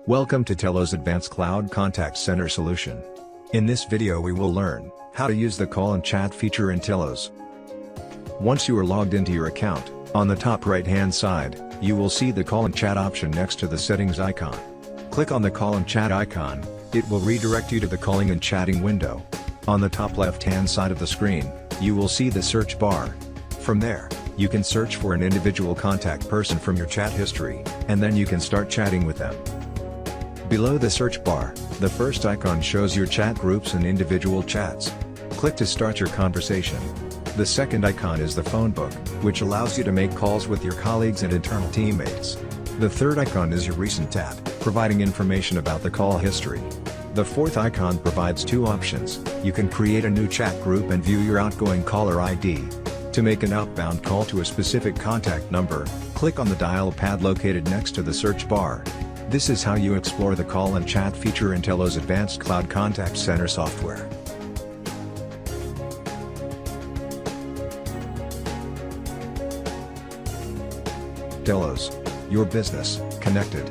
Welcome to Teloz Advanced Cloud Contact Center Solution. In this video we will learn how to use the call and chat feature in Teloz. Once you are logged into your account, on the top right hand side, you will see the call and chat option next to the settings icon. Click on the call and chat icon, it will redirect you to the calling and chatting window. On the top left hand side of the screen, you will see the search bar. From there, you can search for an individual contact person from your chat history, and then you can start chatting with them. Below the search bar, the first icon shows your chat groups and individual chats. Click to start your conversation. The second icon is the phone book, which allows you to make calls with your colleagues and internal teammates. The third icon is your recent tab, providing information about the call history. The fourth icon provides two options. You can create a new chat group and view your outgoing caller ID. To make an outbound call to a specific contact number, click on the dial pad located next to the search bar. This is how you explore the call and chat feature in Teloz Advanced Cloud Contact Center software. Teloz, your business connected.